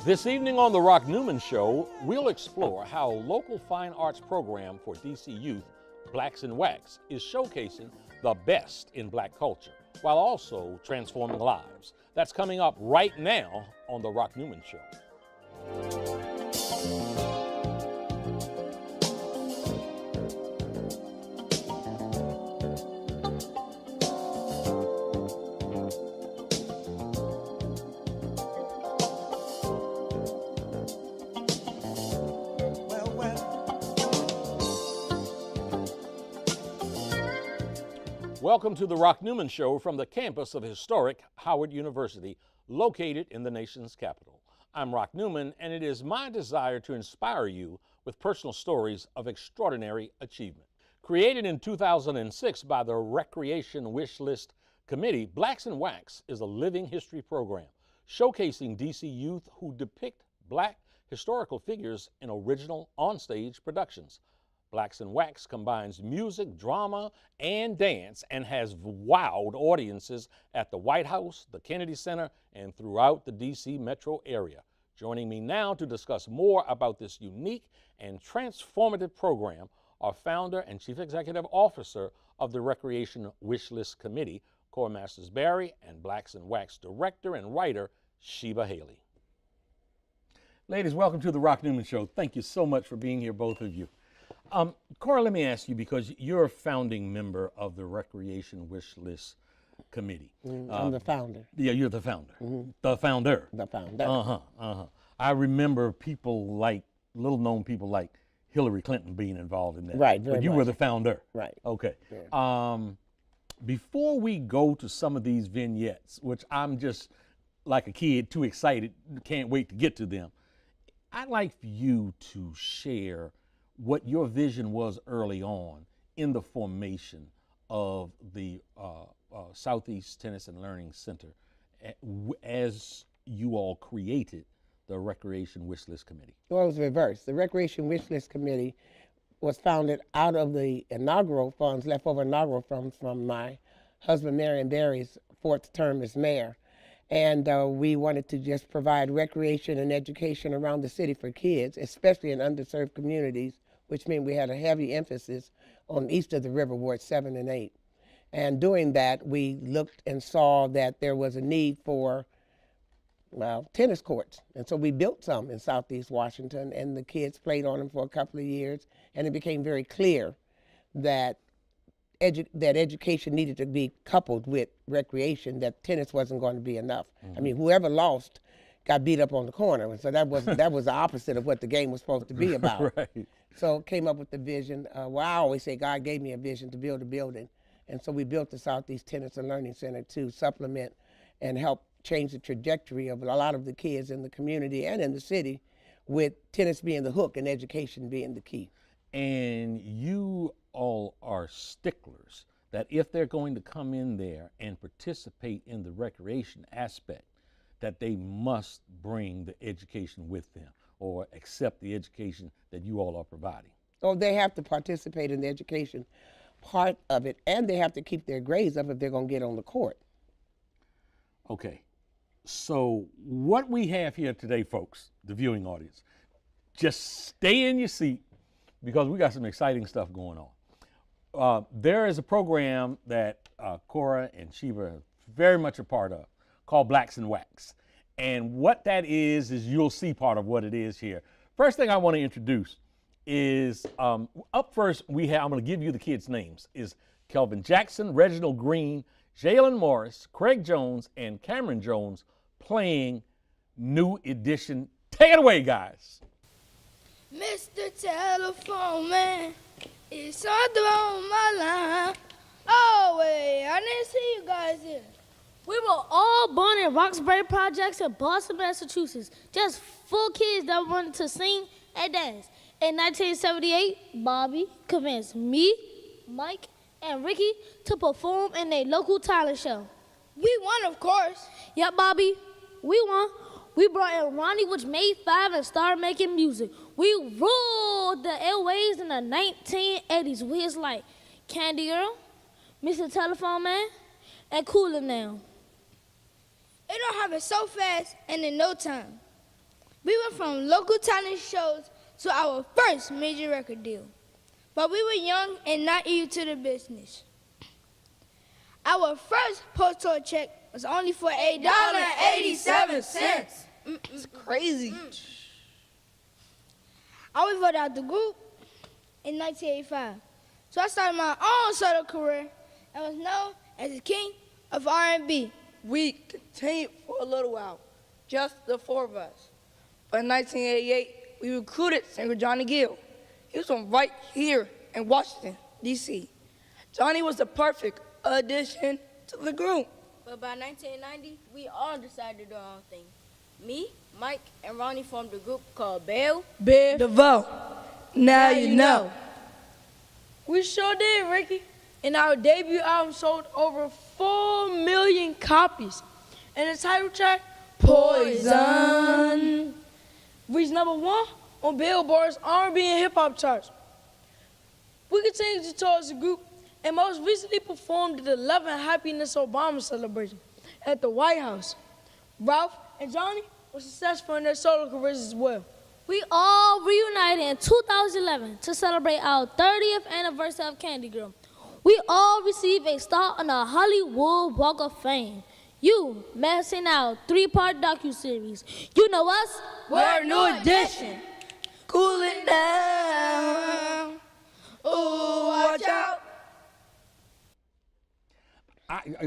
This evening on The Rock Newman Show, we'll explore how local fine arts program for DC youth, Blacks in Wax, is showcasing the best in black culture while also transforming lives. That's coming up right now on The Rock Newman Show. Welcome to the Rock Newman Show from the campus of historic Howard University, located in the nation's capital. I'm Rock Newman, and it is my desire to inspire you with personal stories of extraordinary achievement. Created in 2006 by the Recreation Wish List Committee, Blacks in Wax is a living history program showcasing DC youth who depict black historical figures in original onstage productions. Blacks in Wax combines music, drama, and dance and has wowed audiences at the White House, the Kennedy Center, and throughout the D.C. metro area. Joining me now to discuss more about this unique and transformative program are founder and chief executive officer of the Recreation Wish List Committee, Corps Masters Barry, and Blacks in Wax director and writer Sheba Haley. Ladies, welcome to the Rock Newman Show. Thank you so much for being here, both of you. Cora, let me ask you, because you're a founding member of the Recreation Wish List Committee. I'm the founder. Yeah, you're the founder. The founder. The founder. I remember people like, little-known people like Hillary Clinton being involved in that. Right, very But you much. were the founder. Right. Okay. Yeah. Before we go to some of these vignettes, which I'm just like a kid, too excited, can't wait to get to them, I'd like for you to share what your vision was early on in the formation of the Southeast Tennis and Learning Center as you all created the Recreation Wish List Committee. Well, it was reversed. The Recreation Wish List Committee was founded out of the inaugural funds, leftover inaugural funds from my husband, Marion Barry's fourth term as mayor. And we wanted to just provide recreation and education around the city for kids, especially in underserved communities, which meant we had a heavy emphasis on east of the river, wards 7 and 8. And doing that, we looked and saw that there was a need for, well, tennis courts. And so we built some in Southeast Washington, and the kids played on them for a couple of years, and it became very clear that education needed to be coupled with recreation, that tennis wasn't going to be enough. I mean, whoever lost got beat up on the corner, and so that was the opposite of what the game was supposed to be about. Right. So came up with the vision. Well, I always say God gave me a vision to build a building, and so we built the Southeast Tennis and Learning Center to supplement and help change the trajectory of a lot of the kids in the community and in the city, with tennis being the hook and education being the key. And you all are sticklers that if they're going to come in there and participate in the recreation aspect, that they must bring the education with them or accept the education that you all are providing. So they have to participate in the education part of it, and they have to keep their grades up if they're going to get on the court. Okay, so what we have here today, folks, the viewing audience, just stay in your seat because we got some exciting stuff going on. There is a program that Cora and Sheba are very much a part of called Blacks in Wax. And what that is you'll see part of what it is here. First thing I want to introduce is, up first, I'm going to give you the kids' names, is Kelvin Jackson, Reginald Green, Jalen Morris, Craig Jones, and Cameron Jones playing New Edition. Take it away, guys. Mr. Telephone Man, it's on my line. Oh, wait, I didn't see you guys here. We were all born in Roxbury Projects in Boston, Massachusetts. Just 4 kids that wanted to sing and dance. In 1978, Bobby convinced me, Mike, and Ricky to perform in a local talent show. We won, of course. Yep, Bobby, we won. We brought in Ronnie, which made 5 and started making music. We ruled the airways in the 1980s with hits like Candy Girl, Mr. Telephone Man, and Cooler Now. It all happened so fast and in no time. We went from local talent shows to our first major record deal. But we were young and naive to the business. Our first post-tour check was only for $8.87. It's crazy. I was voted out the group in 1985. So I started my own solo career and was known as the king of R&B. We continued for a little while, just the four of us. But in 1988, we recruited singer Johnny Gill. He was from right here in Washington, D.C. Johnny was the perfect addition to the group. But by 1990, we all decided to do our own thing. Me, Mike, and Ronnie formed a group called Bill DeVoe. Now you know. We sure did, Ricky. And our debut album sold over 4 million copies. And the title track, Poison, reached #1 on Billboard's R&B and hip hop charts. We continued to tour as a group and most recently performed at the Love and Happiness Obama celebration at the White House. Ralph and Johnny were successful in their solo careers as well. We all reunited in 2011 to celebrate our 30th anniversary of Candy Girl. We all received a star on the Hollywood Walk of Fame. You may have seen our 3-part docuseries. You know us? We're New Edition. Cool it down. Ooh, watch out.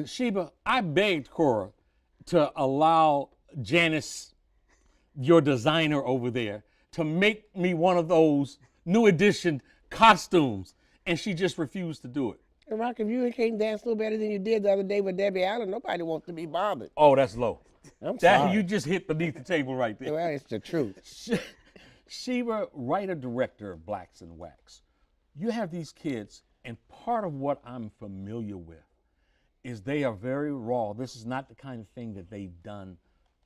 Sheba, I begged Cora to allow Janice, your designer over there, to make me one of those New Edition costumes, and she just refused to do it. And Rock, if you can't dance no better than you did the other day with Debbie Allen, nobody wants to be bothered. Oh, that's low. I'm That sorry. you just hit beneath the table right there. Well, it's the truth. Sheba, writer-director of Blacks in Wax, you have these kids, and part of what I'm familiar with is they are very raw. This is not the kind of thing that they've done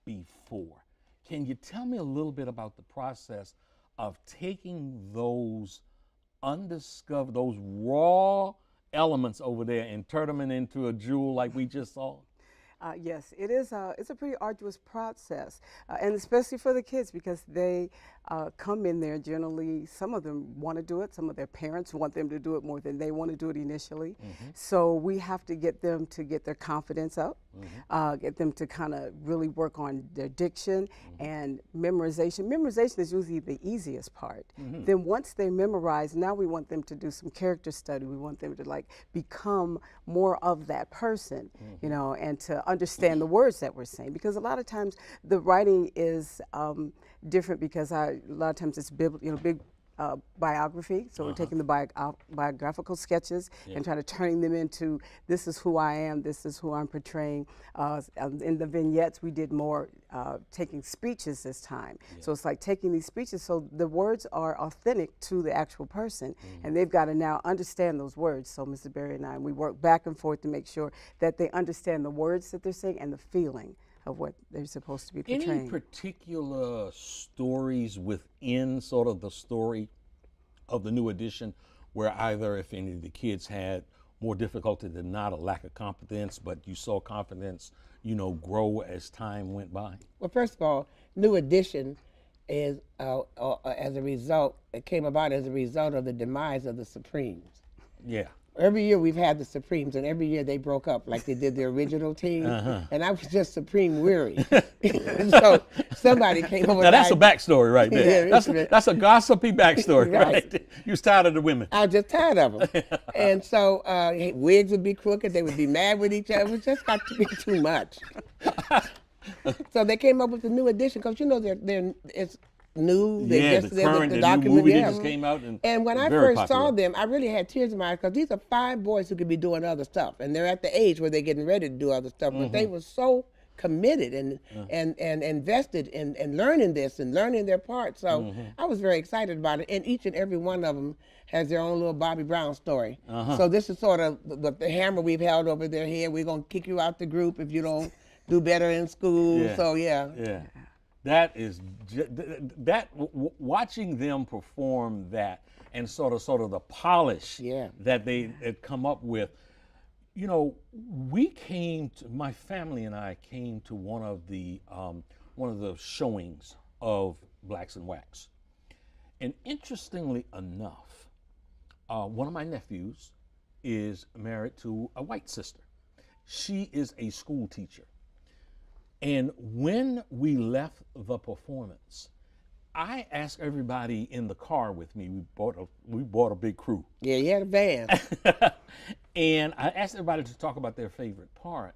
before. Can you tell me a little bit about the process of taking those undiscovered, those raw elements over there and turn them into a jewel like we just saw? Yes, it is. It's a pretty arduous process, and especially for the kids because they come in there generally. Some of them want to do it. Some of their parents want them to do it more than they want to do it initially. So we have to get them to get their confidence up, get them to kind of really work on their diction and memorization. Memorization is usually the easiest part. Then once they memorize, now we want them to do some character study. We want them to like become more of that person, you know, and to understand the words that we're saying, because a lot of times the writing is different because a lot of times it's big biography. So we're taking the biographical sketches and trying to turning them into this is who I am, this is who I'm portraying. In the vignettes, we did more taking speeches this time. So it's like taking these speeches so the words are authentic to the actual person, and they've got to now understand those words. So Mr. Berry and I, we work back and forth to make sure that they understand the words that they're saying and the feeling of what they're supposed to be portraying. Any particular stories within sort of the story of the New Edition where either if any of the kids had more difficulty than not, a lack of confidence, but you saw confidence, you know, grow as time went by? Well, first of all, New Edition is, as a result, it came about as a result of the demise of the Supremes. Yeah. Every year we've had the Supremes, and every year they broke up like they did the original team, and I was just Supreme weary. So somebody came over. Now that's a backstory right there. Yeah, that's a gossipy backstory, right? You was tired of the women. I was just tired of them. And so wigs would be crooked, they would be mad with each other. It just got to be too much. So they came up with the New Edition, because you know it's new. Yeah, the current new movie that just came out. And when I first saw them, I really had tears in my eyes, because these are 5 boys who could be doing other stuff, and they're at the age where they're getting ready to do other stuff. But they were so committed and invested in learning this and learning their part. So I was very excited about it. And each and every one of them has their own little Bobby Brown story. So this is sort of the hammer we've held over their head. We're going to kick you out the group if you don't do better in school. Yeah. So yeah. That is watching them perform that, and sort of the polish that they had come up with. You know, my family and I came to one of the showings of blacks in wax. And interestingly enough, one of my nephews is married to a white sister. She is a school teacher. And when we left the performance, I asked everybody in the car with me. We bought a big crew. Yeah, you had a van. And I asked everybody to talk about their favorite part.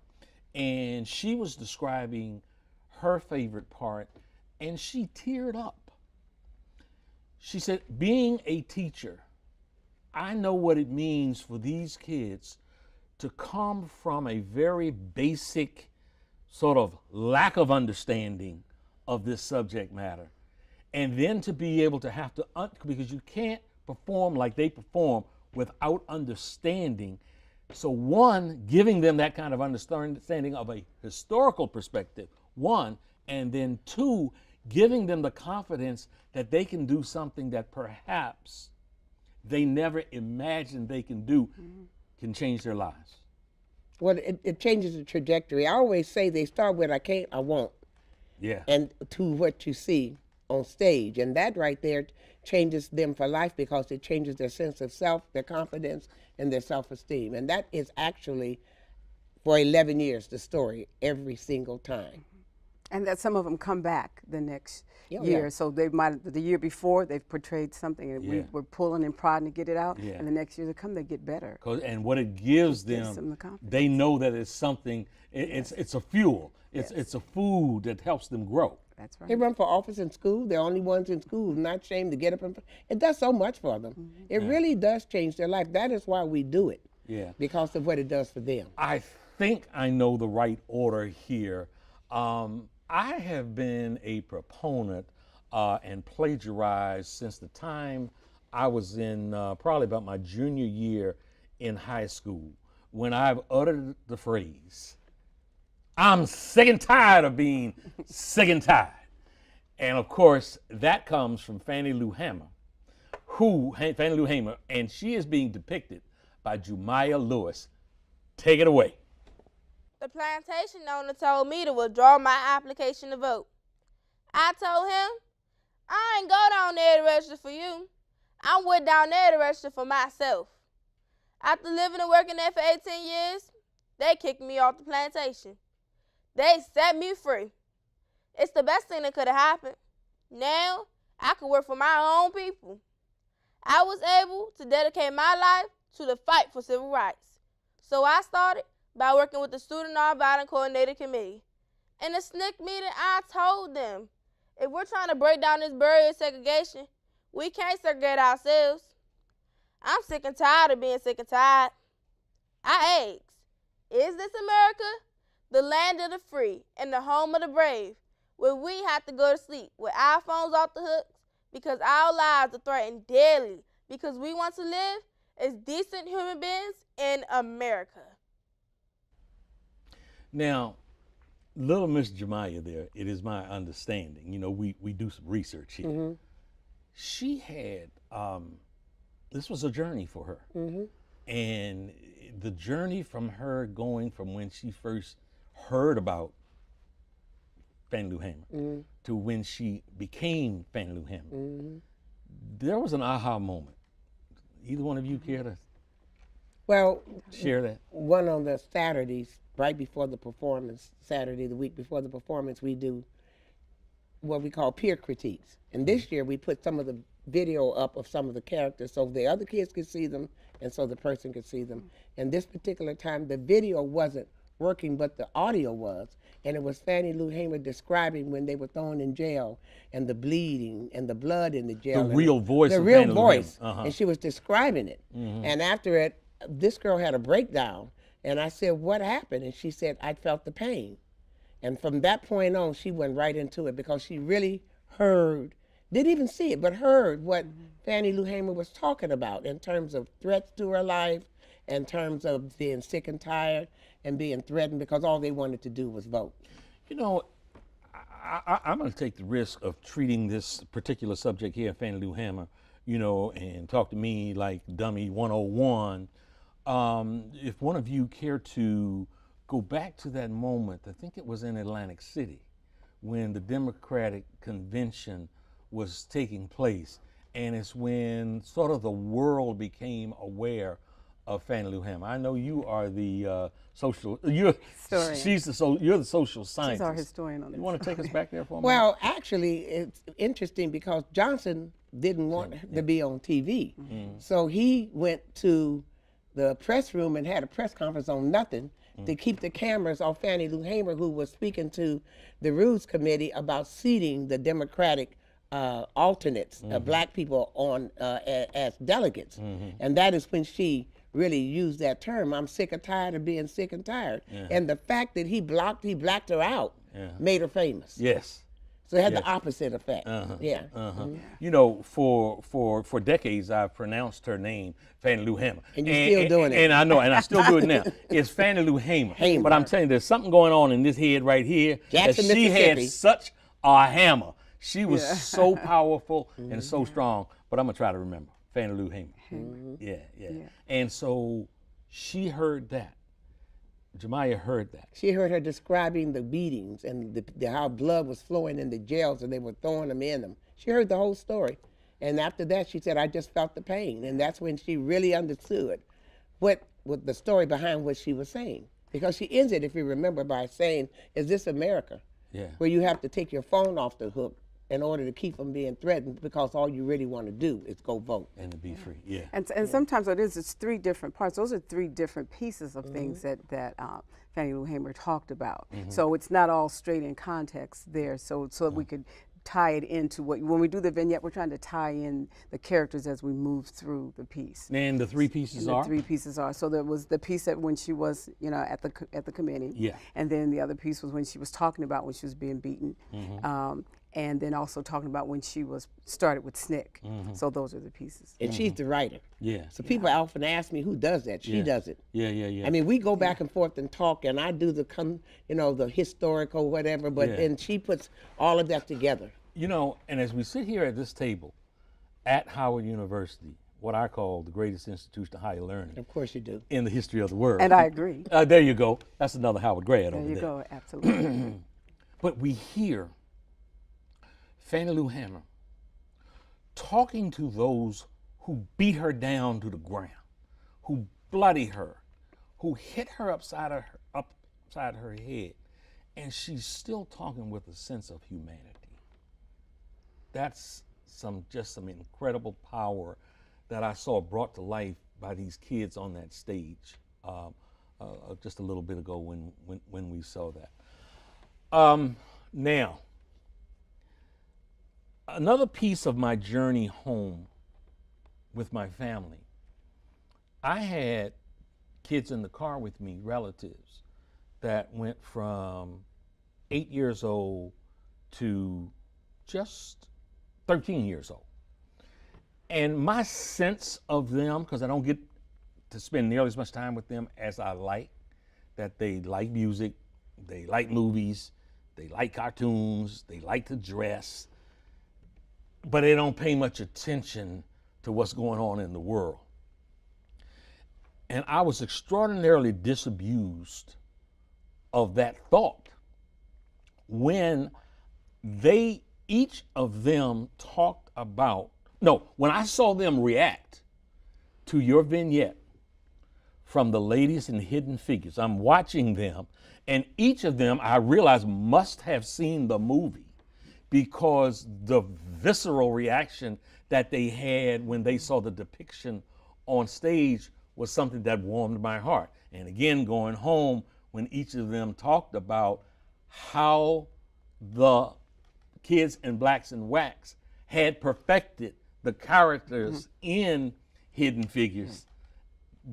And she was describing her favorite part, and she teared up. She said, being a teacher, I know what it means for these kids to come from a very basic sort of lack of understanding of this subject matter, and then to be able to have to, because you can't perform like they perform without understanding. So one, giving them that kind of understanding of a historical perspective, one, and then two, giving them the confidence that they can do something that perhaps they never imagined they can do, can change their lives. Well, it changes the trajectory. I always say they start with I can't, I won't. Yeah. And to what you see on stage. And that right there changes them for life because it changes their sense of self, their confidence, and their self-esteem. And that is actually, for 11 years, the story every single time. And that some of them come back the next Oh, year. yeah. So they might, the year before, they've portrayed something and Yeah. we're pulling and prodding to get it out. Yeah. And the next year they come, they get better. And what it gives gives them, them the confidence. they know that it's something, it's a fuel. It's a food that helps them grow. That's They right. run for office in school. They're only ones in school, not ashamed to get up and. It does so much for them. It really does change their life. That is why we do it. Yeah. Because of what it does for them. I think I know the right order here. I have been a proponent and plagiarized since the time I was in probably about my junior year in high school, when I've uttered the phrase, I'm sick and tired of being sick and tired. And of course, that comes from Fannie Lou Hamer, and she is being depicted by Jemiah Lewis. Take it away. The plantation owner told me to withdraw my application to vote. I told him, I ain't go down there to register for you. I went down there to register for myself. After living and working there for 18 years, they kicked me off the plantation. They set me free. It's the best thing that could have happened. Now, I can work for my own people. I was able to dedicate my life to the fight for civil rights. So I started by working with the Student Nonviolent Coordinator Committee. In the SNCC meeting, I told them, if we're trying to break down this barrier of segregation, we can't segregate ourselves. I'm sick and tired of being sick and tired. I ask, is this America, the land of the free and the home of the brave, where we have to go to sleep with our phones off the hooks because our lives are threatened daily because we want to live as decent human beings in America? Now, little Miss Jemiah there, it is my understanding, we do some research here. She had, this was a journey for her. And the journey from her going from when she first heard about Fannie Lou Hamer to when she became Fannie Lou Hamer, there was an aha moment. Either one of you care to Well, share that? one on the Saturdays, right before the performance, Saturday, the week before the performance, we do what we call peer critiques. And this year we put some of the video up of some of the characters so the other kids could see them and so the person could see them. And this particular time, the video wasn't working, but the audio was. And it was Fannie Lou Hamer describing when they were thrown in jail and the bleeding and the blood in the jail. The real voice The of real Fannie Lou voice. Hamer. And she was describing it. And after it, this girl had a breakdown. And I said, what happened? And she said, I felt the pain. And from that point on, she went right into it because she really heard, didn't even see it, but heard what Fannie Lou Hamer was talking about in terms of threats to her life, in terms of being sick and tired and being threatened because all they wanted to do was vote. I'm going to take the risk of treating this particular subject here, Fannie Lou Hamer, and talk to me like Dummy 101. If one of you care to go back to that moment, I think it was in Atlantic City, when the Democratic convention was taking place, and it's when sort of the world became aware of Fannie Lou Hamer. I know you are the you're Historian. you're the social scientist. She's our historian on this. You want to take us back there for a moment? Well, actually, it's interesting because Johnson didn't want to be on TV. So he went to the press room and had a press conference on nothing to keep the cameras on Fannie Lou Hamer, who was speaking to the Rules Committee about seating the Democratic alternates, black people on as delegates. And that is when she really used that term. I'm sick or tired of being sick and tired. And the fact that he blacked her out made her famous. Yes. So it had the opposite effect. Yeah. You know, for decades I've pronounced her name Fannie Lou Hamer. And you're still doing it. And I know, and I still do it now. It's Fannie Lou Hamer. But I'm telling you, there's something going on in this head right here. Jackson, that she Mississippi. had such a hammer. She was so powerful and so strong. But I'm gonna try to remember Fannie Lou Hamer. Yeah. And so she heard that. Jemiah heard that. She heard her describing the beatings and how blood was flowing in the jails and they were throwing them in them. She heard the whole story. And after that, she said, I just felt the pain. And that's when she really understood what the story behind what she was saying. Because she ends it, if you remember, by saying, is this America? Yeah. Where you have to take your phone off the hook in order to keep from being threatened because all you really want to do is go vote. And to be free, yeah. And sometimes what it is, it's three different parts. Those are three different pieces of things that Fannie Lou Hamer talked about. So it's not all straight in context there. So we could tie it into when we do the vignette, we're trying to tie in the characters as we move through the piece. And the three pieces And are? the three pieces are. So there was the piece that when she was, at the committee. Yeah. And then the other piece was when she was talking about when she was being beaten. And then also talking about when she was started with SNCC. So those are the pieces. And she's the writer. Yeah. So people often ask me, who does that? She does it. Yeah. I mean, we go back and forth and talk, and I do the historical whatever, but and she puts all of that together. You know, and as we sit here at this table at Howard University, what I call the greatest institution of higher learning. Of course you do. In the history of the world. And I agree. There you go. That's another Howard grad over there. There you go, absolutely. But we hear Fannie Lou Hamer talking to those who beat her down to the ground, who bloody her, who hit her upside her head, and she's still talking with a sense of humanity. That's some incredible power that I saw brought to life by these kids on that stage just a little bit ago when we saw that. Now, another piece of my journey home with my family, I had kids in the car with me, relatives, that went from 8 years old to just 13 years old. And my sense of them, because I don't get to spend nearly as much time with them as I like, that they like music, they like movies, they like cartoons, they like to dress, but they don't pay much attention to what's going on in the world. And I was extraordinarily disabused of that thought when each of them talked about, when I saw them react to your vignette from the ladies in Hidden Figures. I'm watching them, and each of them I realized must have seen the movie, because the visceral reaction that they had when they saw the depiction on stage was something that warmed my heart. And again, going home, when each of them talked about how the kids in Blacks in Wax had perfected the characters in Hidden Figures,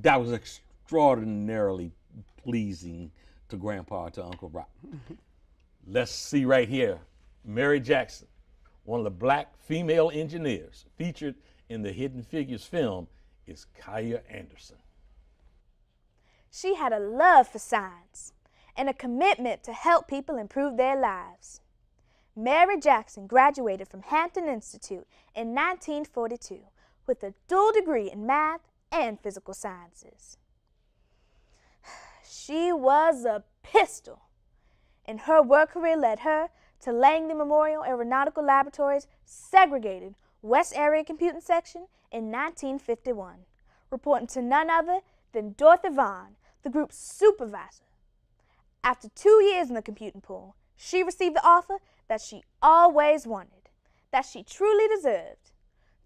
that was extraordinarily pleasing to Grandpa, to Uncle Rock. Let's see right here, Mary Jackson, one of the black female engineers featured in the Hidden Figures film, is Kaya Anderson. She had a love for science and a commitment to help people improve their lives. Mary Jackson graduated from Hampton Institute in 1942 with a dual degree in math and physical sciences. She was a pistol, and her work career led her to Langley Memorial Aeronautical Laboratories segregated West Area Computing Section in 1951, reporting to none other than Dorothy Vaughn, the group's supervisor. After 2 years in the computing pool, she received the offer that she always wanted, that she truly deserved,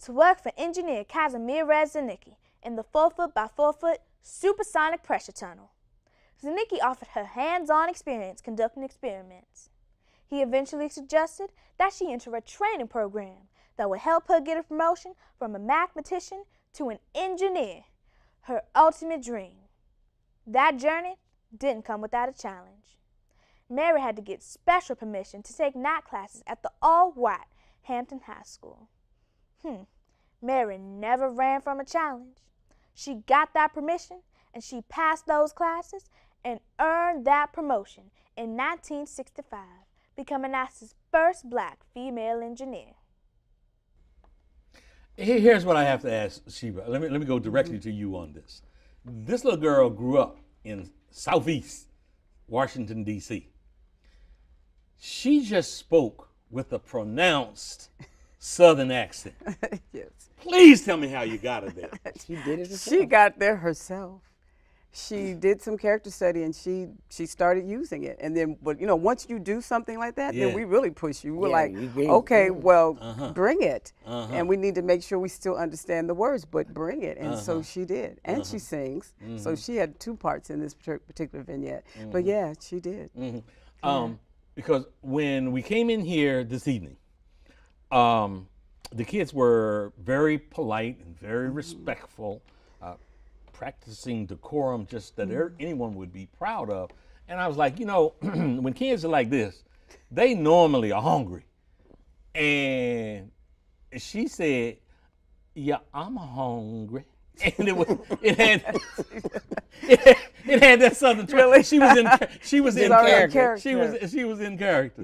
to work for engineer Kazimierz Zanicki in the 4-foot by 4-foot supersonic pressure tunnel. Zanicki offered her hands-on experience conducting experiments. He eventually suggested that she enter a training program that would help her get a promotion from a mathematician to an engineer, her ultimate dream. That journey didn't come without a challenge. Mary had to get special permission to take night classes at the all-white Hampton High School. Mary never ran from a challenge. She got that permission, and she passed those classes and earned that promotion in 1965, becoming NASA's first black female engineer. Here's what I have to ask Sheba. Let me go directly to you on this. This little girl grew up in Southeast Washington, D.C. She just spoke with a pronounced Southern accent. Yes. Please tell me how you got her there. She did it herself. She got there herself. She did some character study and she started using it. And then, but once you do something like that, then we really push you. We're like, okay, well, bring it. And we need to make sure we still understand the words, but bring it. And so she did. And she sings. So she had 2 parts in this particular vignette. But yeah, she did. Because when we came in here this evening, the kids were very polite and very respectful, practicing decorum just that anyone would be proud of. And I was like, when kids are like this, they normally are hungry. And she said, yeah, I'm hungry. And it had that southern twang. Really? She was in character. She character. was in character.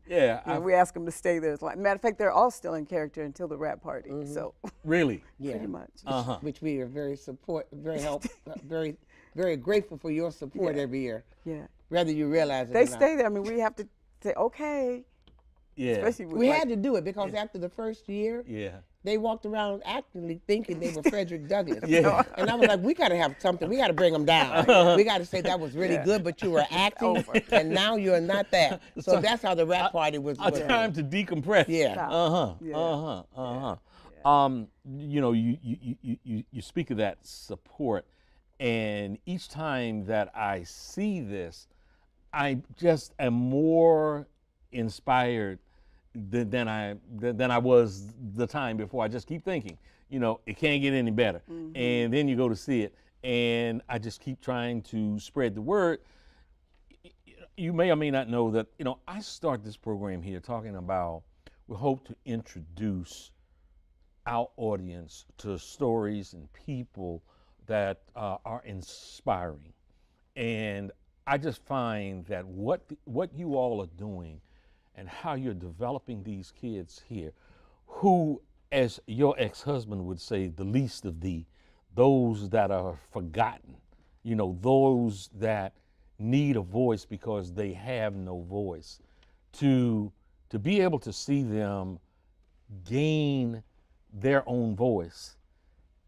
Yeah. We asked them to stay there. It's like, matter of fact, they're all still in character until the rap party. So really, pretty much. Which we are very very grateful for your support every year. Yeah. Whether you realize it They or not. stay there. I mean, we have to say, okay. Yeah. Especially with We had to do it because after the first year, Yeah. they walked around actively thinking they were Frederick Douglass. Yeah. And I was like, we got to have something. We got to bring them down. We got to say that was really good, but you were acting, and now you're not that. So that's how the rap party was. A time to decompress. Yeah. You speak of that support, and each time that I see this, I just am more inspired than I was the time before. I just keep thinking, it can't get any better. And then you go to see it, and I just keep trying to spread the word. You may or may not know that, I start this program here talking about, we hope to introduce our audience to stories and people that are inspiring. And I just find that what you all are doing and how you're developing these kids here, who, as your ex-husband would say, the least of those that are forgotten, those that need a voice because they have no voice, to be able to see them gain their own voice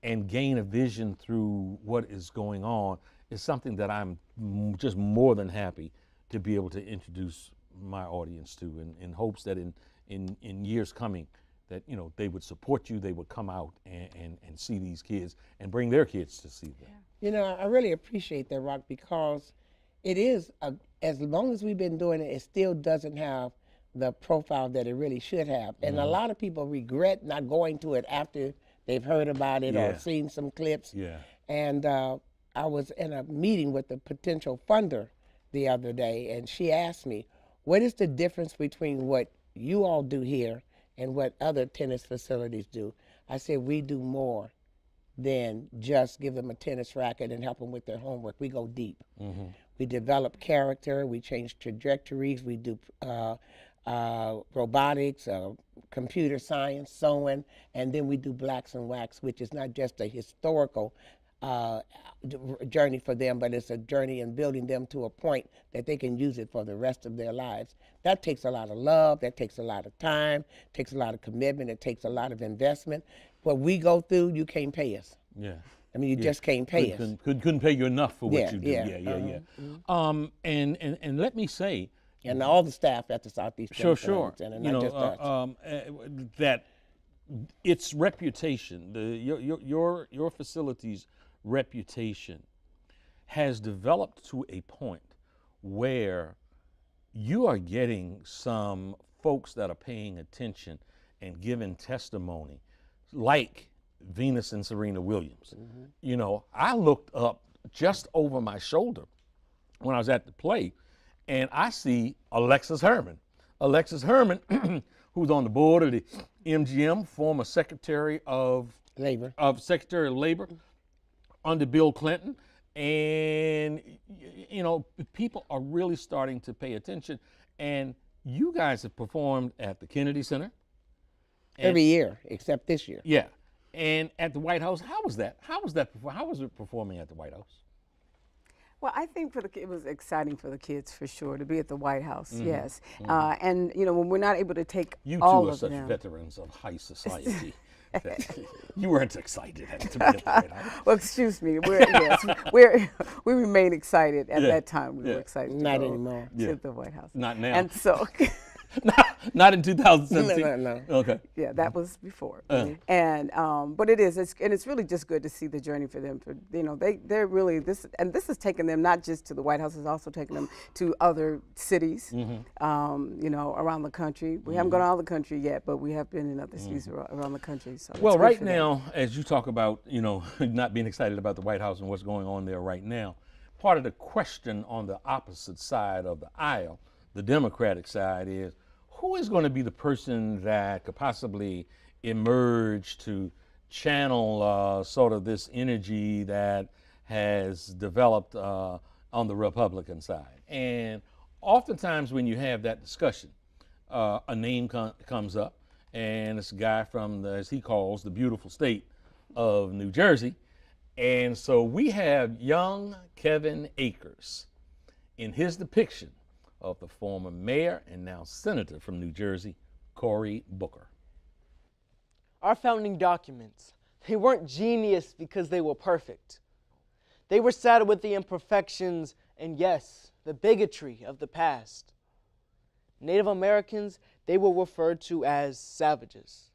and gain a vision through what is going on is something that I'm just more than happy to be able to introduce my audience to, in hopes that in years coming that they would support you, they would come out and see these kids and bring their kids to see them. I really appreciate that, Rock, because it is, as long as we've been doing it, it still doesn't have the profile that it really should have. And a lot of people regret not going to it after they've heard about it or seen some clips. Yeah. And I was in a meeting with a potential funder the other day, and she asked me, what is the difference between what you all do here and what other tennis facilities do? I said, we do more than just give them a tennis racket and help them with their homework. We go deep. We develop character, we change trajectories, we do robotics, computer science, sewing, and then we do blacks and wax, which is not just a historical journey for them, but it's a journey in building them to a point that they can use it for the rest of their lives. That takes a lot of love, that takes a lot of time, takes a lot of commitment, it takes a lot of investment. What we go through, you can't pay us. Yeah. I mean, you just can't pay us. Couldn't pay you enough for what you do. Yeah. And let me say, and all the staff at the Southeast sure. Center, You not just us. know, that its reputation, your facility's reputation, has developed to a point where you are getting some folks that are paying attention and giving testimony, like Venus and Serena Williams. You know, I looked up just over my shoulder when I was at the play, and I see Alexis Herman. Alexis Herman, who's on the board of the MGM, former Secretary of Labor. Under Bill Clinton. And, you know, people are really starting to pay attention. And you guys have performed at the Kennedy Center. Every year, except this year. Yeah. And at the White House, how was that? How was it performing at the White House? Well, I think it was exciting for the kids, for sure, to be at the White House, yes. And, you know, when we're not able to take you all two are of such them. veterans of high society. That you weren't excited to be at the White House. Well, excuse me. We remain excited at that time. We were excited Not to go anymore. to the White House. Not now. And so... Not in 2017. No. Okay. Yeah, that was before. And but it's really just good to see the journey for them. For you know, they're really this has taken them not just to the White House, it's also taken them to other cities, you know, around the country. We haven't gone all the country yet, but we have been in other cities around the country. So well, right now, as you talk about, you know, not being excited about the White House and what's going on there right now, part of the question on the opposite side of the aisle, the Democratic side, is who is going to be the person that could possibly emerge to channel sort of this energy that has developed on the Republican side. And oftentimes when you have that discussion, a name comes up, and it's a guy from, as he calls, the beautiful state of New Jersey. And so we have young Kevin Akers in his depiction of the former mayor and now senator from New Jersey, Cory Booker. Our founding documents, they weren't genius because they were perfect. They were saddled with the imperfections and, yes, the bigotry of the past. Native Americans, they were referred to as savages.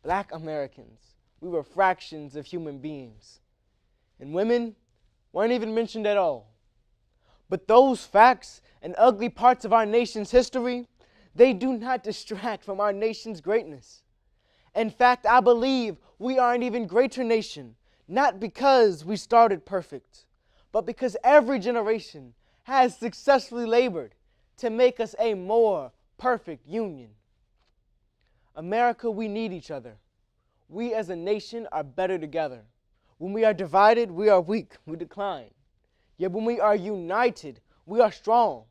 Black Americans, we were fractions of human beings. And women weren't even mentioned at all. But those facts and ugly parts of our nation's history, they do not distract from our nation's greatness. In fact, I believe we are an even greater nation, not because we started perfect, but because every generation has successfully labored to make us a more perfect union. America, we need each other. We as a nation are better together. When we are divided, we are weak, we decline. Yet when we are united, we are strong.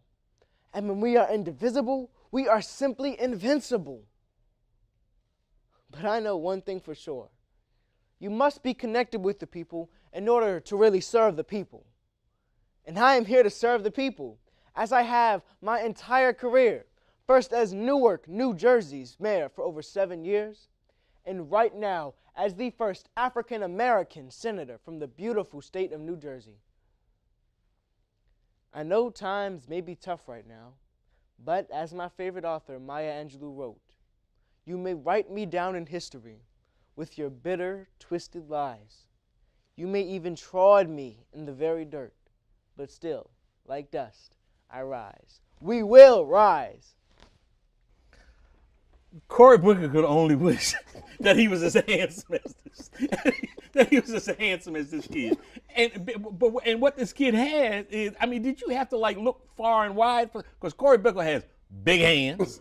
And when we are indivisible, we are simply invincible. But I know one thing for sure. You must be connected with the people in order to really serve the people. And I am here to serve the people, as I have my entire career, first as Newark, New Jersey's mayor for over 7 years, and right now as the first African-American senator from the beautiful state of New Jersey. I know times may be tough right now, but as my favorite author, Maya Angelou, wrote, you may write me down in history with your bitter, twisted lies. You may even trod me in the very dirt, but still, like dust, I rise. We will rise. Cory Booker could only wish that he was as handsome as this kid. And what this kid has is, I mean, did you have to like look far and wide for? Because Cory Booker has big hands,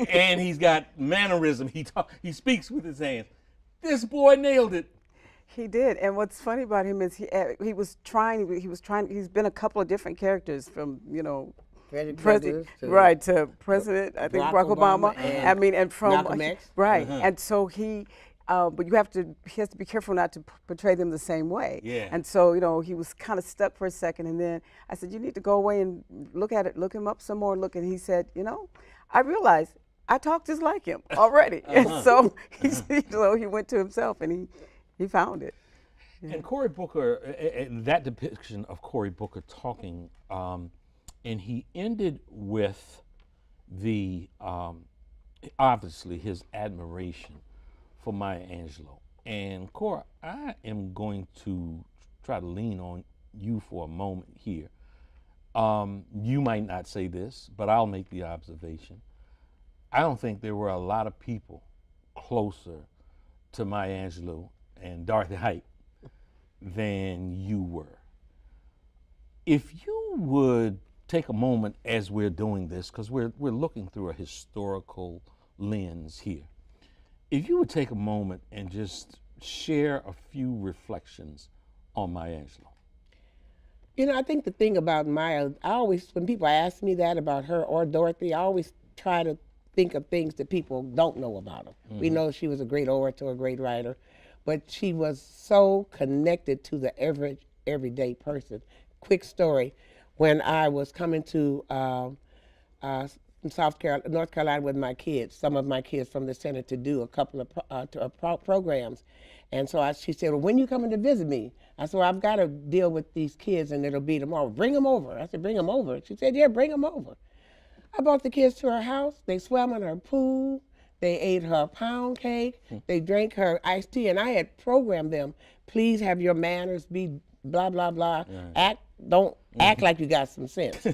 and he's got mannerism. He speaks with his hands. This boy nailed it. He did, and what's funny about him is he's been a couple of different characters, from, you know, President to President, I think Barack Obama. And from Malcolm X. right, and so he but he has to be careful not to portray them the same way. Yeah. And so, he was kind of stuck for a second, and then I said, you need to go away and look at it, look him up some more, and he said, I realized I talk just like him already. And so he went to himself and he found it. Yeah. And Cory Booker, that depiction of Cory Booker talking, and he ended with the, obviously his admiration for Maya Angelou. And Cora, I am going to try to lean on you for a moment here. You might not say this, but I'll make the observation. I don't think there were a lot of people closer to Maya Angelou and Dorothy Height than you were. If you would take a moment as we're doing this, because we're looking through a historical lens here. If you would take a moment and just share a few reflections on Maya Angelou. I think the thing about Maya, when people ask me that about her or Dorothy, I always try to think of things that people don't know about her. We know she was a great orator, a great writer, but she was so connected to the everyday person. Quick story, when I was coming to North Carolina with my kids, some of my kids from the center, to do a couple of programs. And so she said, well, when you coming to visit me? I said, well, I've got to deal with these kids and it'll be tomorrow. Bring them over. I said, bring them over. She said, yeah, bring them over. I brought the kids to her house. They swam in her pool. They ate her pound cake. They drank her iced tea. And I had programmed them, please have your manners, be blah, blah, blah. Yeah. Don't act like you got some sense.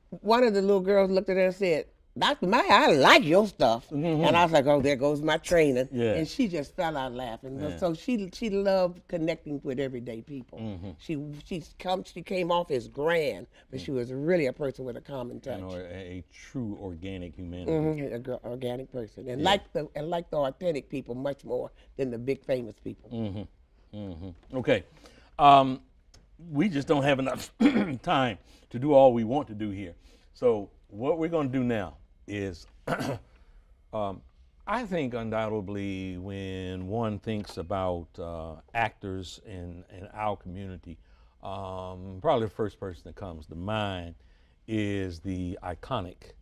One of the little girls looked at her and said, Dr. Maya, I like your stuff. And I was like, oh, there goes my training. Yeah. And she just fell out laughing. Yeah. So she loved connecting with everyday people. She came off as grand, but she was really a person with a common touch. A true organic humanity. An organic person. And like the authentic people much more than the big famous people. Okay. We just don't have enough time to do all we want to do here. So what we're going to do now is, I think undoubtedly when one thinks about actors in our community, probably the first person that comes to mind is the iconic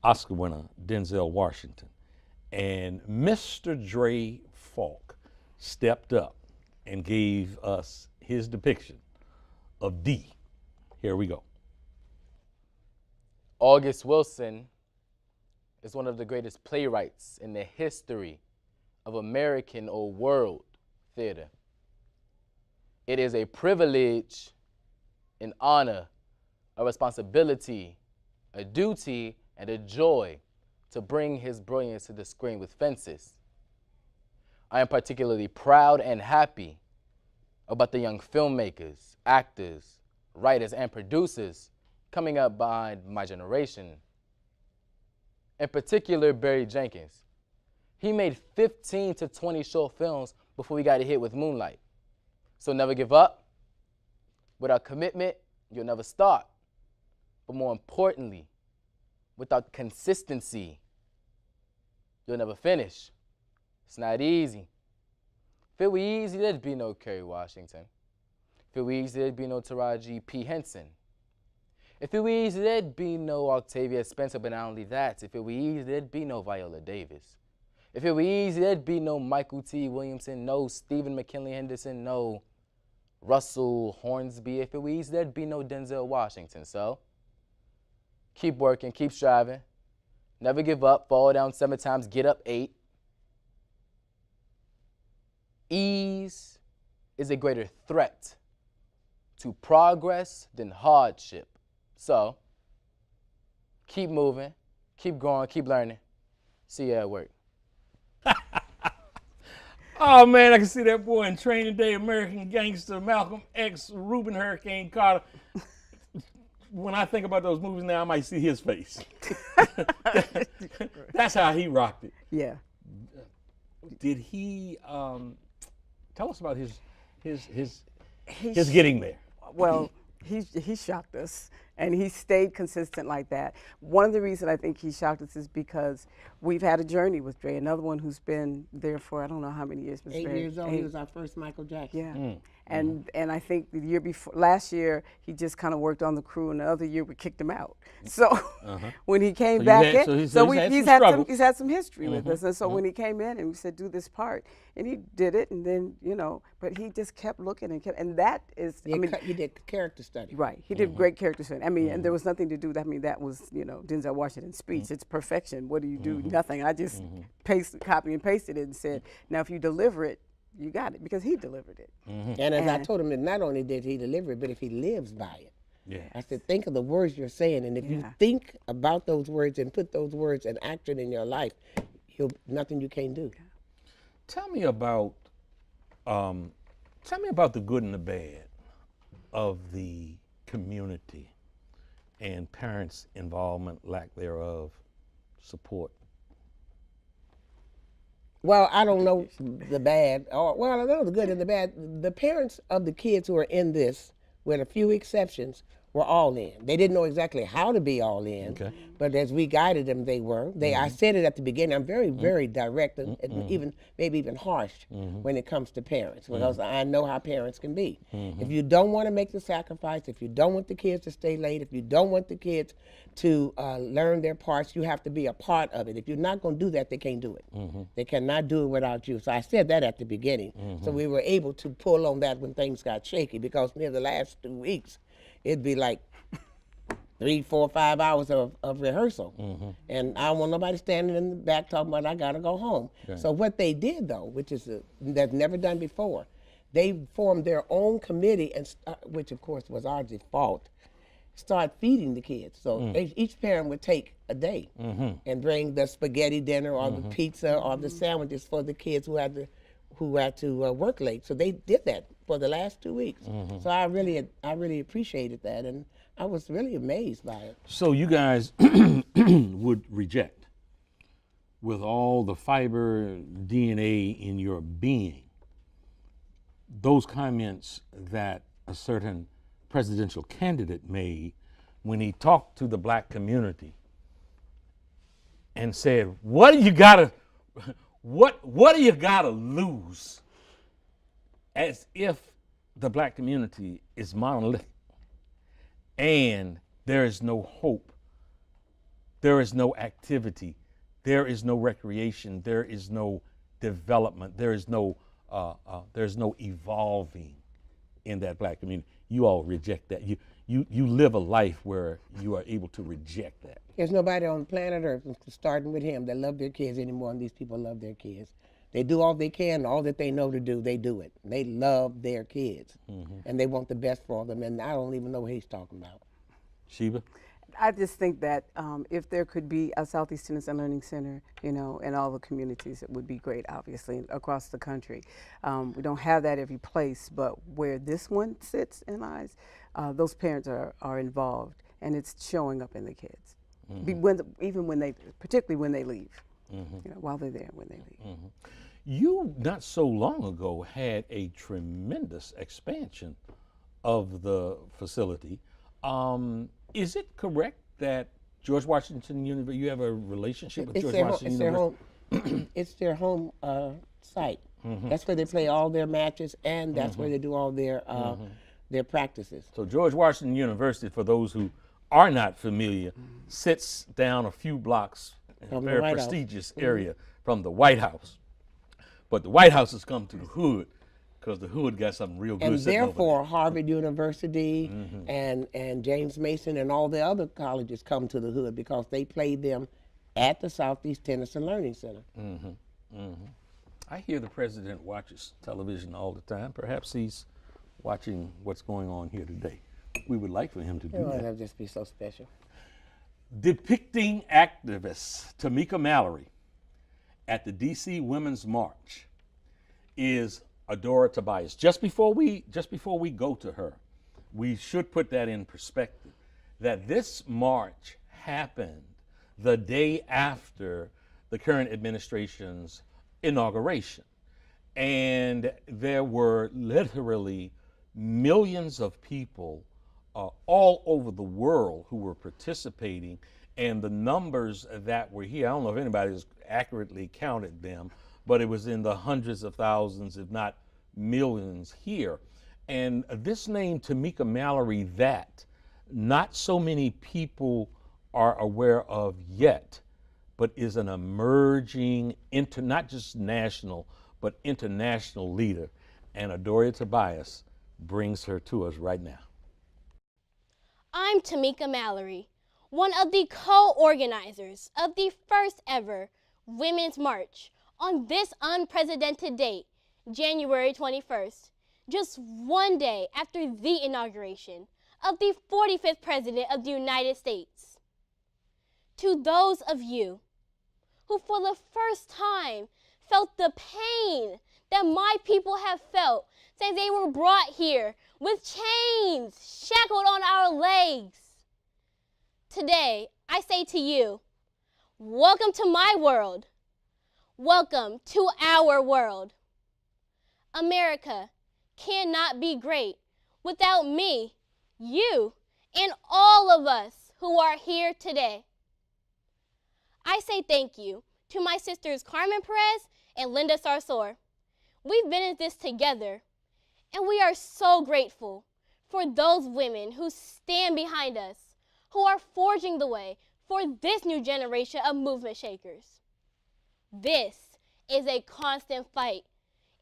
Oscar winner, Denzel Washington. And Mr. Dre Falk stepped up and gave us his depiction of D. Here we go. August Wilson is one of the greatest playwrights in the history of American or world theater. It is a privilege, an honor, a responsibility, a duty, and a joy to bring his brilliance to the screen with Fences. I am particularly proud and happy about the young filmmakers, actors, writers, and producers coming up behind my generation. In particular, Barry Jenkins. He made 15 to 20 short films before we got hit with Moonlight. So never give up. Without commitment, you'll never start. But more importantly, without consistency, you'll never finish. It's not easy. If it were easy, there'd be no Kerry Washington. If it were easy, there'd be no Taraji P. Henson. If it were easy, there'd be no Octavia Spencer, but not only that, if it were easy, there'd be no Viola Davis. If it were easy, there'd be no Michael T. Williamson, no Stephen McKinley Henderson, no Russell Hornsby. If it were easy, there'd be no Denzel Washington. So keep working, keep striving, never give up, fall down 7 times, get up 8. Ease is a greater threat to progress than hardship. So, keep moving, keep growing, keep learning. See you at work. Oh man, I can see that boy in Training Day, American Gangster, Malcolm X, Reuben Hurricane Carter. When I think about those movies now, I might see his face. That's how he rocked it. Yeah. Did he tell us about his getting there? Well, he shocked us. And he stayed consistent like that. One of the reasons I think he shocked us is because we've had a journey with Dre, another one who's been there for I don't know how many years. 8 years old, he was our first Michael Jackson. Yeah. And I think the year before, last year, he just kind of worked on the crew, and the other year we kicked him out. So when he came back in, he's had some history with us. And so when he came in and we said, do this part, and he did it, and then, but he just kept looking and that is, he did character study. Right, he did great character study. And there was nothing to do, that was, Denzel Washington's speech. It's perfection. What do you do? Nothing. I just copy and pasted it and said, now if you deliver it, you got it, because he delivered it. And as I told him, that not only did he deliver it, but if he lives by it. I said, think of the words you're saying, and if you think about those words and put those words in action in your life, nothing you can't do. Tell me about the good and the bad of the community and parents' involvement, lack thereof, support. Well, I don't know the bad, I know the good and the bad. The parents of the kids who are in this, with a few exceptions, were all in. They didn't know exactly how to be all in, but as we guided them, they were. I said it at the beginning. I'm very, very direct and maybe even harsh when it comes to parents, because I know how parents can be. If you don't want to make the sacrifice, if you don't want the kids to stay late, if you don't want the kids to learn their parts, you have to be a part of it. If you're not going to do that, they can't do it. They cannot do it without you. So I said that at the beginning. So we were able to pull on that when things got shaky, because near the last 2 weeks, it'd be like 3, 4, 5 hours of rehearsal. And I don't want nobody standing in the back talking about, I got to go home. So what they did, though, which is that's never done before, they formed their own committee, and which, of course, was our default, start feeding the kids. So each parent would take a day and bring the spaghetti dinner or the pizza or the sandwiches for the kids who had to work late. So they did that for the last 2 weeks. So I really appreciated that, and I was really amazed by it. So you guys would reject, with all the fiber DNA in your being, those comments that a certain presidential candidate made when he talked to the black community and said, what do you gotta lose? As if the black community is monolithic and there is no hope, there is no activity, there is no recreation, there is no development, there's no evolving in that black community. You all reject that. You live a life where you are able to reject that. There's nobody on planet Earth, starting with him, that love their kids anymore, and these people love their kids. They do all they can, all that they know to do, they do it. They love their kids, and they want the best for them, and I don't even know what he's talking about. Sheba? I just think that if there could be a Southeast Tennessee Learning Center, in all the communities, it would be great, obviously, across the country. We don't have that every place, but where this one sits and lies, those parents are involved, and it's showing up in the kids, particularly when they leave, while they're there, when they leave. You, not so long ago, had a tremendous expansion of the facility. Is it correct that George Washington University, you have a relationship with George Washington University? It's their home site. That's where they play all their matches, and that's where they do all their practices. So George Washington University, for those who are not familiar, sits down a few blocks in a very prestigious area from the White House. But the White House has come to the hood, because the hood got something real good. And therefore, Harvard University and James Mason and all the other colleges come to the hood, because they played them at the Southeast Tennessee Learning Center. I hear the president watches television all the time. Perhaps he's watching what's going on here today. We would like for him to do that. That would just be so special. Depicting activist Tamika Mallory at the D.C. Women's March is Adora Tobias. Just before we go to her, we should put that in perspective, that this march happened the day after the current administration's inauguration. And there were literally millions of people all over the world who were participating, and the numbers that were here, I don't know if anybody has accurately counted them, but it was in the hundreds of thousands, if not millions here. And this name, Tamika Mallory, that not so many people are aware of yet, but is an emerging, not just national, but international leader. And Adoria Tobias brings her to us right now. I'm Tamika Mallory, one of the co-organizers of the first ever Women's March on this unprecedented date, January 21st, just one day after the inauguration of the 45th President of the United States. To those of you who for the first time felt the pain that my people have felt since they were brought here with chains shackled on our legs. Today, I say to you, welcome to my world. Welcome to our world. America cannot be great without me, you, and all of us who are here today. I say thank you to my sisters Carmen Perez and Linda Sarsour. We've been in this together, and we are so grateful for those women who stand behind us, who are forging the way for this new generation of movement shakers. This is a constant fight,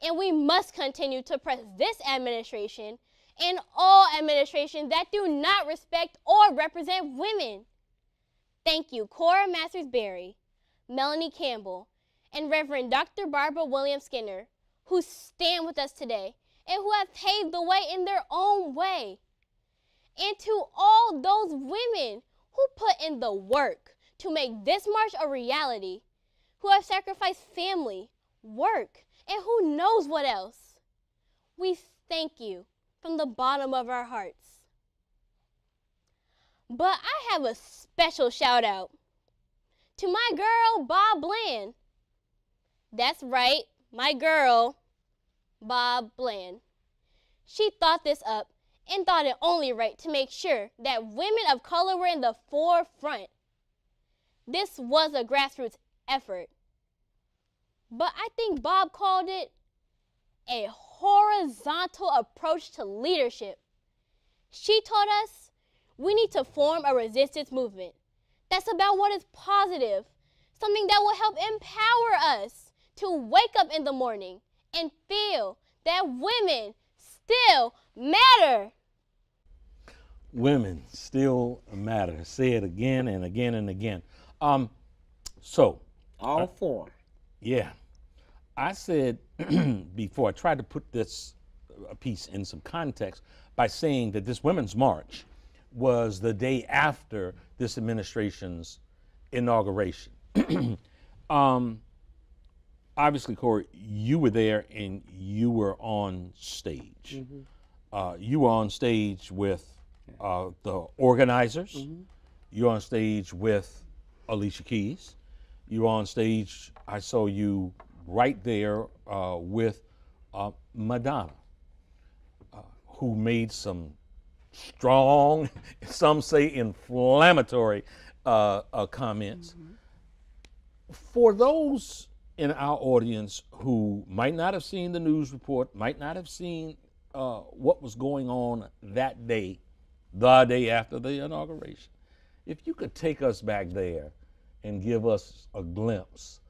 and we must continue to press this administration and all administrations that do not respect or represent women. Thank you, Cora Masters-Berry, Melanie Campbell, and Reverend Dr. Barbara Williams Skinner, who stand with us today and who have paved the way in their own way. And to all those women who put in the work to make this march a reality, who have sacrificed family, work, and who knows what else. We thank you from the bottom of our hearts. But I have a special shout out to my girl, Bob Bland. That's right, my girl, Bob Bland. She thought this up and thought it only right to make sure that women of color were in the forefront. This was a grassroots effort, but I think Bob called it a horizontal approach to leadership. She taught us we need to form a resistance movement that's about what is positive, something that will help empower us to wake up in the morning and feel that women still matter. Women still matter. Say it again and again and again. All four. Yeah. I said before, I tried to put this piece in some context by saying that this Women's March was the day after this administration's inauguration. Obviously, Corey, you were there and you were on stage. Mm-hmm. You were on stage with the organizers. Mm-hmm. You were on stage with Alicia Keys. You were on stage, I saw you right there with Madonna, who made some strong, some say inflammatory comments. Mm-hmm. For those in our audience who might not have seen the news report, might not have seen what was going on that day, the day after the inauguration, if you could take us back there and give us a glimpse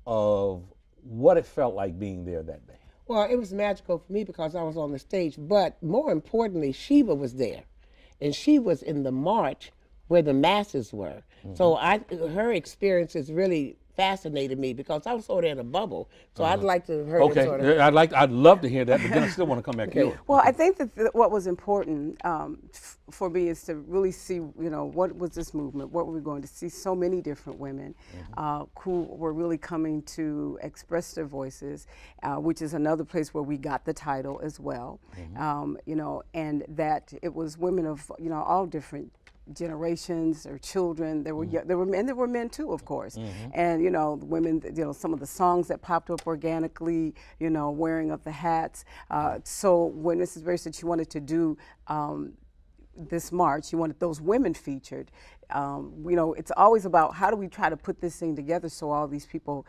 of what it felt like being there that day. Well, it was magical for me because I was on the stage, but more importantly, Sheba was there, and she was in the march where the masses were. Mm-hmm. So her experiences really fascinated me because I was sort of in a bubble. So I'd like to hear okay. sort of. I'd love to hear that, but then I still want to come back to you. Well, I think that what was important for me is to really see, what was this movement? What were we going to see? So many different women who were really coming to express their voices, which is another place where we got the title as well. And that it was women of all different generations or children. There were men too, of course. Mm-hmm. And women, some of the songs that popped up organically, wearing of the hats. So when Mrs. Berry said she wanted to do this march, you wanted those women featured. You know, it's always about how do we try to put this thing together so all these people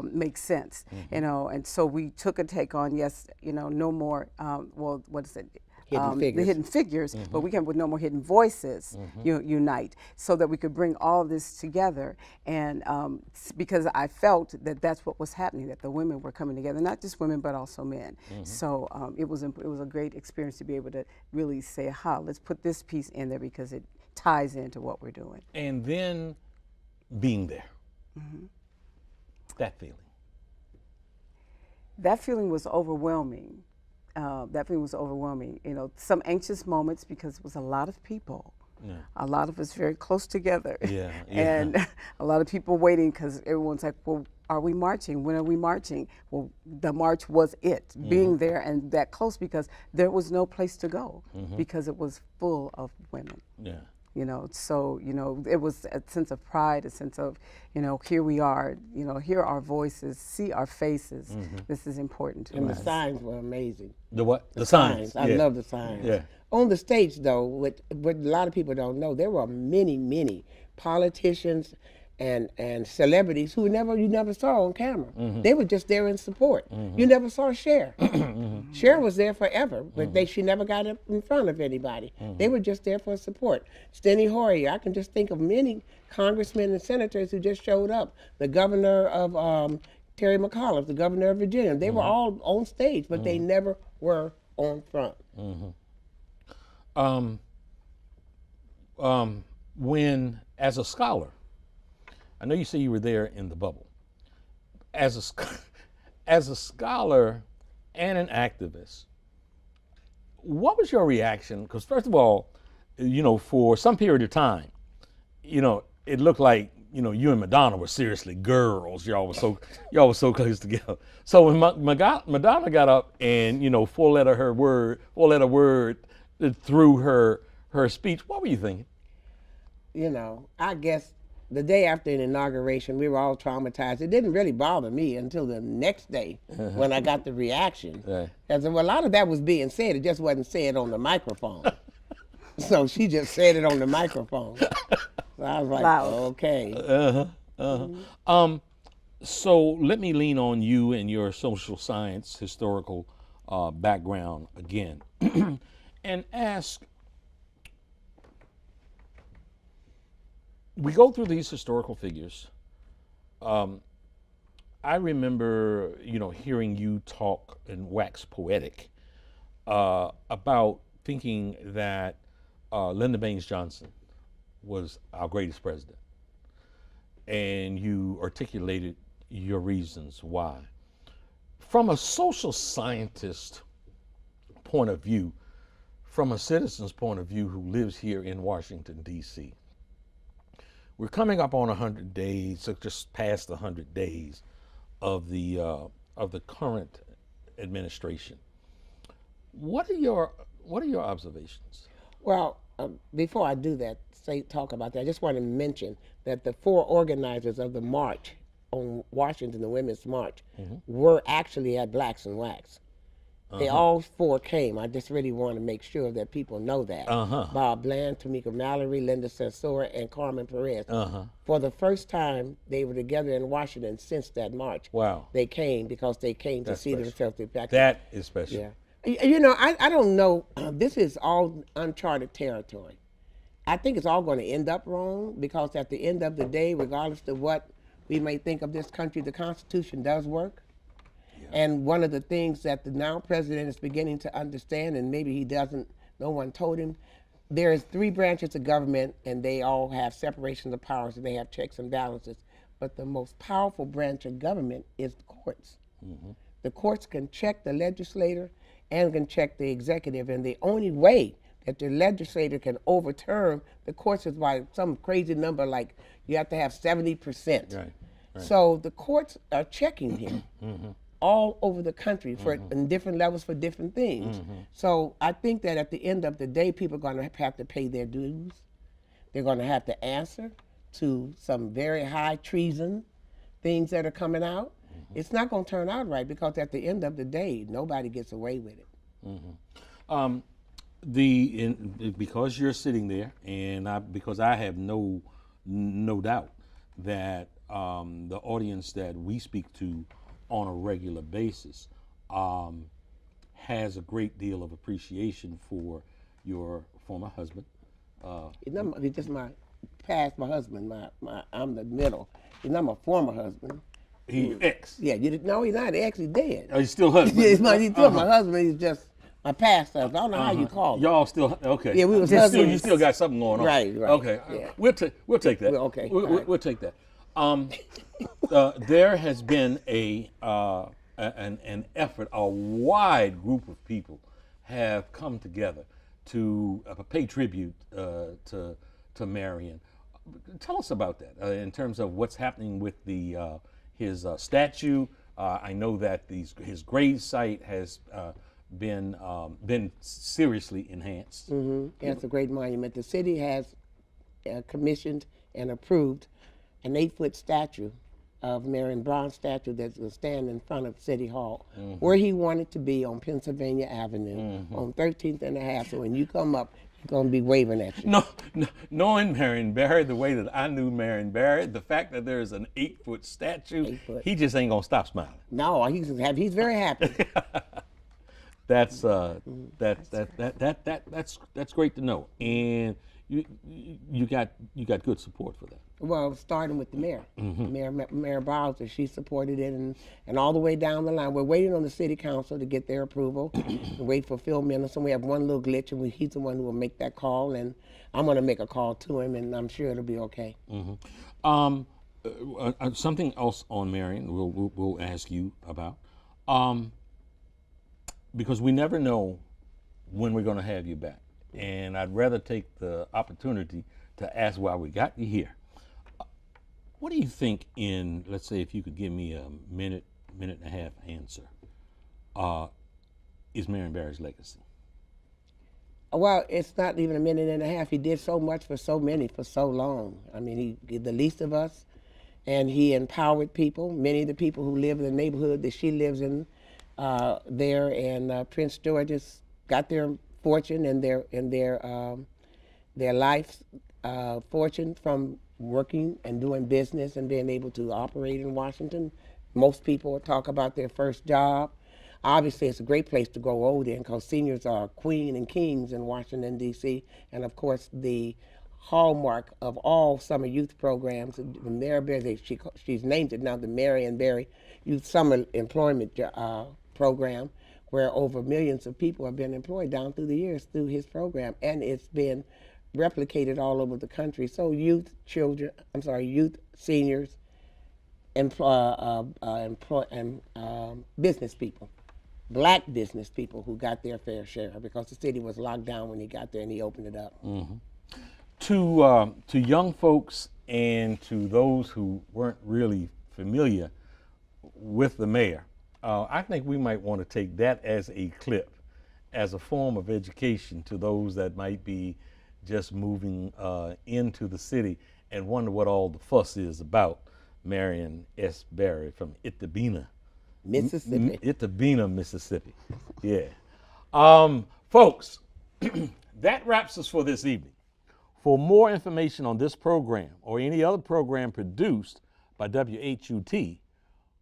make sense, you know, and so we took a take on, yes, you know, no more, well, what is it? The hidden figures, but we can with no more hidden voices unite, so that we could bring all this together. And because I felt that that's what was happening, that the women were coming together, not just women but also men. So it was a great experience to be able to really say, "Ha, let's put this piece in there because it ties into what we're doing." And then being there, that feeling. That feeling was overwhelming. That feeling was overwhelming. You know, some anxious moments because it was a lot of people. Yeah. A lot of us very close together. Yeah. And a lot of people waiting because everyone's like, well, are we marching? When are we marching? Well, the march was it, being there and that close because there was no place to go because it was full of women. Yeah. You know, so, you know, it was a sense of pride, a sense of, you know, here we are, you know, hear our voices, see our faces. This is important to us. And the signs were amazing. The what? The signs. I love the signs. Yeah. On the stage, though, what a lot of people don't know, there were many politicians and celebrities who you never saw on camera. They were just there in support. You never saw Cher. Cher was there forever, but she never got up in front of anybody. They were just there for support. Steny Hoyer, I can just think of many congressmen and senators who just showed up. The governor of Terry McAuliffe, the governor of Virginia, they were all on stage, but they never were on front. When, as a scholar, I know you say you were there in the bubble. As a scholar and an activist, what was your reaction? Because first of all, you know, for some period of time, you know, it looked like, you know, you and Madonna were seriously girls. Y'all were so close together. So when Madonna got up and, you know, four-letter word through her speech, what were you thinking? You know, I guess the day after an inauguration, we were all traumatized. It didn't really bother me until the next day when I got the reaction. Because a lot of that was being said, it just wasn't said on the microphone. So she just said it on the microphone. So I was like, okay. So let me lean on you and your social science historical background again and ask, we go through these historical figures. I remember, you know, hearing you talk and wax poetic about thinking that Lyndon Baines Johnson was our greatest president. And you articulated your reasons why. From a social scientist point of view, from a citizen's point of view who lives here in Washington, D.C., we're coming up on 100 days, so just past 100 days of the current administration. What are your observations? Well, before I do that, talk about that, I just want to mention that the 4 organizers of the march on Washington, the Women's March, were actually at Blacks in Wax. They all 4 came. I just really want to make sure that people know that. Bob Bland, Tamika Mallory, Linda Censora, and Carmen Perez. For the first time, they were together in Washington since that march. Wow. They came because they came to see themselves. That is special. Yeah. You know, I don't know. This is all uncharted territory. I think it's all going to end up wrong because at the end of the day, regardless of what we may think of this country, the Constitution does work. And one of the things that the now president is beginning to understand, and maybe he doesn't, no one told him, there is 3 branches of government and they all have separation of powers and they have checks and balances. But the most powerful branch of government is the courts. The courts can check the legislator and can check the executive, and the only way that the legislator can overturn the courts is by some crazy number, like you have to have 70%. Right. So the courts are checking him all over the country for in different levels for different things. So I think that at the end of the day, people are going to have to pay their dues. They're going to have to answer to some very high treason things that are coming out. It's not going to turn out right because at the end of the day, nobody gets away with it. Because you're sitting there, and because I have no doubt that the audience that we speak to on a regular basis has a great deal of appreciation for your former husband. He's just my past, my husband. I'm the middle. He's not my former husband. He ex. Yeah, no, he's not ex. He's dead. Oh, he's still husband. He's still my husband. He's just my past husband. I don't know how you call it. Y'all still okay? Yeah, we was husbands. You still got something going on. Right. Okay. Yeah. We'll take that. Okay. We'll take that. There has been an effort. A wide group of people have come together to pay tribute to Marion. Tell us about that in terms of what's happening with his statue. I know that his grave site has been seriously enhanced. Mm-hmm. Yeah, it's a great monument. The city has commissioned and approved an 8-foot statue of Marion, bronze statue that will stand in front of City Hall, where he wanted to be on Pennsylvania Avenue, on 13th and a half. So when you come up, he's going to be waving at you. No, knowing Marion Barry the way that I knew Marion Barry, the fact that there's an 8-foot statue, he just ain't gonna stop smiling. No, he's very happy. That's great to know, and you got good support for that. Well, starting with the mayor, Mayor Bowser, she supported it, and all the way down the line. We're waiting on the city council to get their approval, and wait for Phil Mendelson. We have one little glitch, and he's the one who will make that call, and I'm going to make a call to him, and I'm sure it'll be okay. Something else on Marion we'll ask you about, because we never know when we're going to have you back, and I'd rather take the opportunity to ask why we got you here. What do you think let's say if you could give me a minute and a half answer, is Marion Barry's legacy? Well, it's not even a minute and a half. He did so much for so many for so long. I mean, he the least of us, and he empowered people. Many of the people who live in the neighborhood that she lives in there in Prince George's got their fortune and their life fortune from working and doing business and being able to operate in Washington. Most people talk about their first job. Obviously, it's a great place to grow old in because seniors are queen and kings in Washington, D.C. And of course, the hallmark of all summer youth programs, the Marion Barry, she's named it now, the Marion Barry Youth Summer Employment Program, where over millions of people have been employed down through the years through his program. And it's been replicated all over the country. So youth, seniors, business people, black business people who got their fair share because the city was locked down when he got there and he opened it up. To young folks and to those who weren't really familiar with the mayor, I think we might want to take that as a clip, as a form of education to those that might be just moving into the city and wonder what all the fuss is about Marion S. Barry from Itabena, Mississippi. Yeah. Folks, that wraps us for this evening. For more information on this program or any other program produced by WHUT,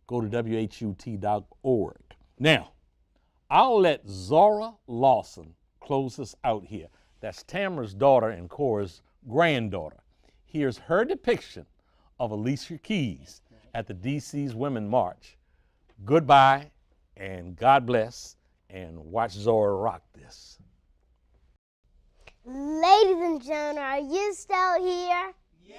go to WHUT.org. Now, I'll let Zora Lawson close us out here. That's Tamara's daughter and Cora's granddaughter. Here's her depiction of Alicia Keys at the DC's Women March. Goodbye, and God bless, and watch Zora rock this. Ladies and gentlemen, are you still here? Yeah!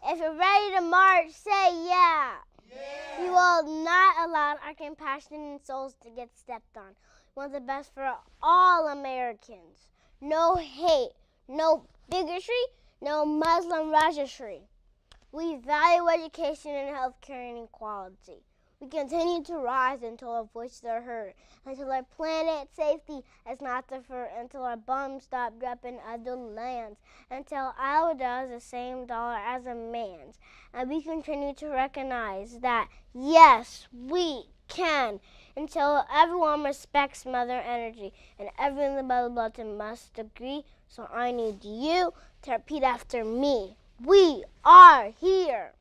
If you're ready to march, say yeah! Yeah! We will not allow our compassionate souls to get stepped on. We want the best for all Americans. No hate, no bigotry, no Muslim registry. We value education and healthcare and equality. We continue to rise until our voices are heard, until our planet's safety is not deferred, until our bombs stop dropping other lands, until our dollar is the same dollar as a man's. And we continue to recognize that, yes, we can. until everyone respects Mother Energy and everyone in the bulletin must agree. So I need you to repeat after me. We are here.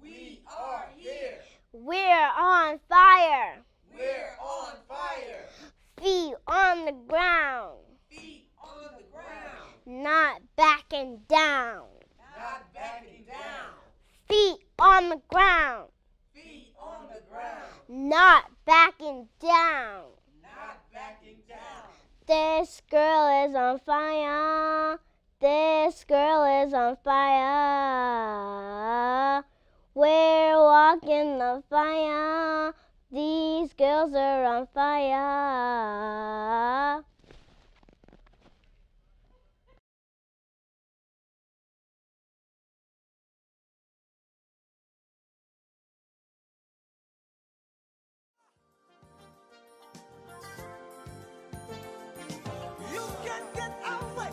We are here. We're on fire. We're on fire. Feet on the ground. Feet on the ground. Not backing down. Not backing down. Feet on the ground. Feet on the ground. Not backing down. Not backing down. This girl is on fire. This girl is on fire. We're walking the fire. These girls are on fire. You can get away.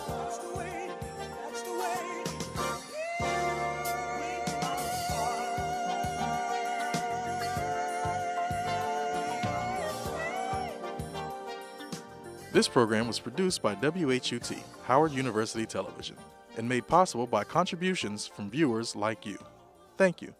That's the way. That's the way. This program was produced by WHUT, Howard University Television, and made possible by contributions from viewers like you. Thank you.